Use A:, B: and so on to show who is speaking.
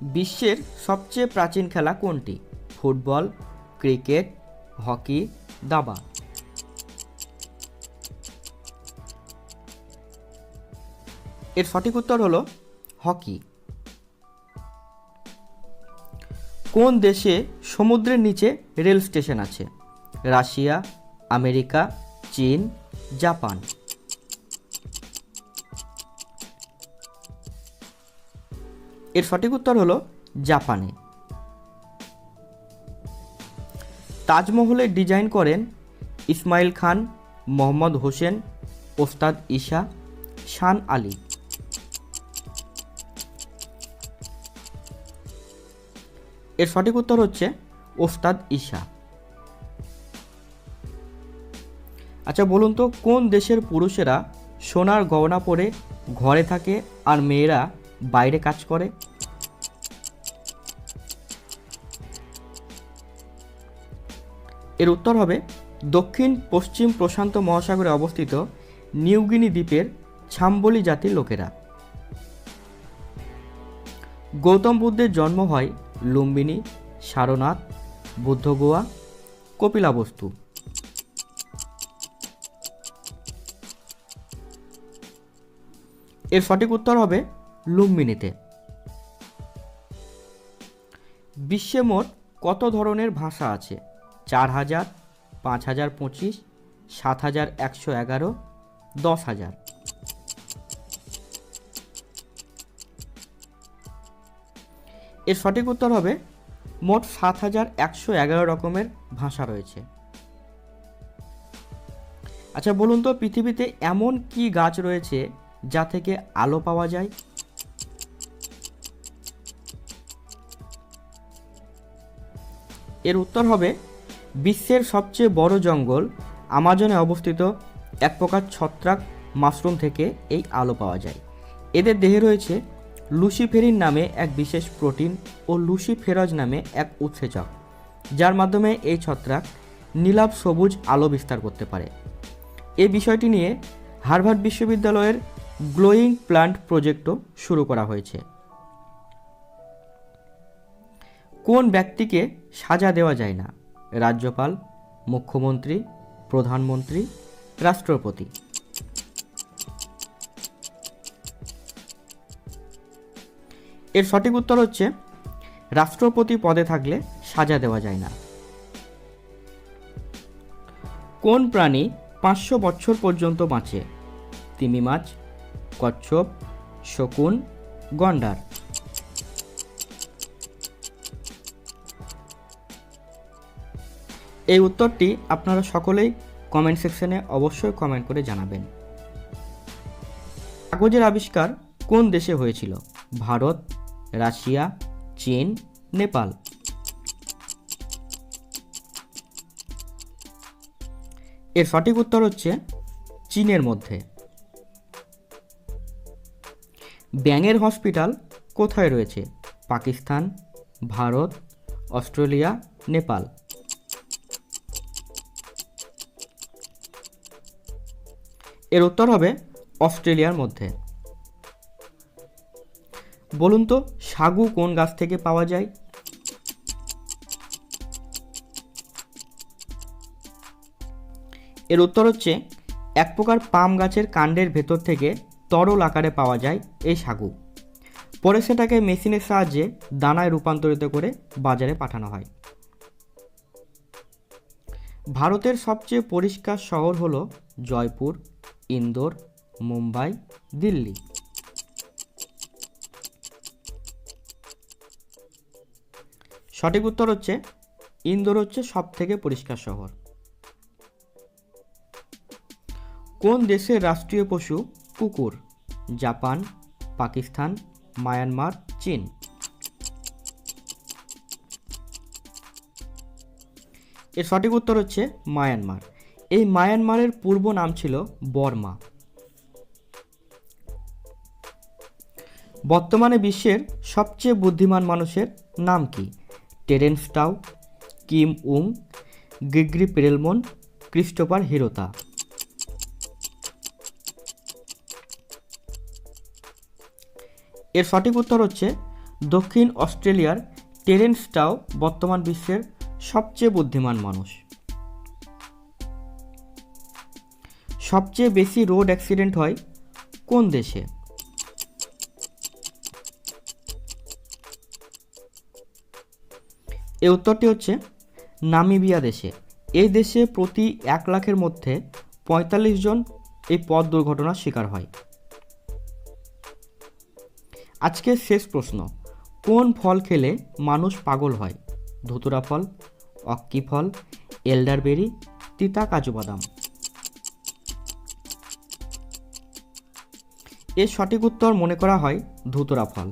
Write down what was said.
A: বিশ্বের সবচেয়ে প্রাচীন খেলা কোনটি? ফুটবল, ক্রিকেট, হকি, দাবা। এর সঠিক উত্তর হলো হকি। কোন দেশে সমুদ্রের নিচে রেল স্টেশন আছে? রাশিয়া, আমেরিকা, চীন, জাপান। এর সঠিক উত্তর হলো জাপানে। তাজমহলের ডিজাইন করেন ইসমাইল খান, মোহাম্মদ হোসেন, ওস্তাদ ঈশা, শান আলী। এর সঠিক উত্তর হচ্ছে ওস্তাদ ঈশা। আচ্ছা বলুন তো, কোন দেশের পুরুষেরা সোনার গয়না পরে ঘরে থাকে আর মেয়েরা বাইরে কাজ করে? এর উত্তর হবে দক্ষিণ পশ্চিম প্রশান্ত মহাসাগরে অবস্থিত নিউগিনি দ্বীপের ছাম্বলি জাতির লোকেরা। গৌতম বুদ্ধের জন্ম হয় লুম্বিনী, সারনাথ, বুদ্ধগয়া, কপিলাবস্তু। এর সঠিক উত্তর হবে লুম্বিনীতে। বিশ্বে মোট কত ধরনের ভাষা আছে? 4000, 5025, 7111, 10,000। এর সঠিক উত্তর হবে মোট 7111 রকমের ভাষা রয়েছে। আচ্ছা বলুন তো, পৃথিবীতে এমন কি গাছ রয়েছে যা থেকে আলো পাওয়া যায়? এর উত্তর হবে বিশ্বের সবচেয়ে বড় জঙ্গল আমাজনে অবস্থিত এক প্রকার ছত্রাক মাশরুম থেকে এই আলো পাওয়া যায়। এদের দেহে রয়েছে লুসিফেরিন নামে এক বিশেষ প্রোটিন ও লুসিফেরজ নামে এক উৎসেচক, যার মাধ্যমে এই ছত্রাক নীলাভ সবুজ আলো বিস্তার করতে পারে। এই বিষয়টি নিয়ে হার্ভার্ড বিশ্ববিদ্যালয়ের গ্লোয়িং প্লান্ট প্রজেক্টও শুরু করা হয়েছে। কোন ব্যক্তিকে সাজা দেওয়া যায় না? রাজ্যপাল, মুখ্যমন্ত্রী, প্রধানমন্ত্রী, রাষ্ট্রপতি। এর সঠিক উত্তর হচ্ছে রাষ্ট্রপতি পদে থাকলে সাজা দেওয়া যায় না। কোন প্রাণী 500 বছর পর্যন্ত বাঁচে? তিমি মাছ, কচ্ছপ, শকুন, গন্ডার। এই উত্তরটি আপনারা সকলেই কমেন্ট সেকশনে অবশ্যই কমেন্ট করে জানাবেন। কাগজের আবিষ্কার কোন দেশে হয়েছিল? ভারত, রাশিয়া, চীন, নেপাল। এর সঠিক উত্তর হচ্ছে চীনের মধ্যে। ব্যাঙের হসপিটাল কোথায় রয়েছে? পাকিস্তান, ভারত, অস্ট্রেলিয়া, নেপাল। এর উত্তর হবে অস্ট্রেলিয়ার মধ্যে। বলুন তো, সাগু কোন গাছ থেকে পাওয়া যায়? এর উত্তর হচ্ছে এক প্রকার পাম গাছের কাণ্ডের ভেতর থেকে তরল আকারে পাওয়া যায় এই সাগু। পরে সেটাকে মেশিনের সাহায্যে দানায় রূপান্তরিত করে বাজারে পাঠানো হয়। ভারতের সবচেয়ে পরিষ্কার শহর হলো জয়পুর, ইন্দোর, মুম্বাই, দিল্লি। সঠিক উত্তর হচ্ছে ইন্দোর হচ্ছে সব থেকে পরিষ্কার শহর। কোন দেশের রাষ্ট্রীয় পশু কুকুর? জাপান, পাকিস্তান, মায়ানমার, চীন। এর সঠিক উত্তর হচ্ছে মায়ানমার। এই মায়ানমারের পূর্ব নাম ছিল বর্মা। বর্তমানে বিশ্বের সবচেয়ে বুদ্ধিমান মানুষের নাম কি? Terence Tao, Kim Ung, Grigori Perelman, Christopher Hirata. এর সঠিক উত্তর হচ্ছে দক্ষিণ অস্ট্রেলিয়ার টেরেন্স টাও বর্তমান বিশ্বের সবচেয়ে বুদ্ধিমান মানুষ। সবচেয়ে বেশি রোড অ্যাক্সিডেন্ট হয় কোন দেশে? এর উত্তরটি হচ্ছে নামিবিয়া দেশে। এই দেশে প্রতি 1 লাখের মধ্যে 45 জন এই পথ দুর্ঘটনার শিকার হয়। আজকের শেষ প্রশ্ন, কোন ফল খেলে মানুষ পাগল হয়? ধুতুরা ফল, অক্কি ফল, এলডারবেরি, তিতা কাজু বাদাম। এর সঠিক উত্তর মনে করা হয় ধুতুরা ফল।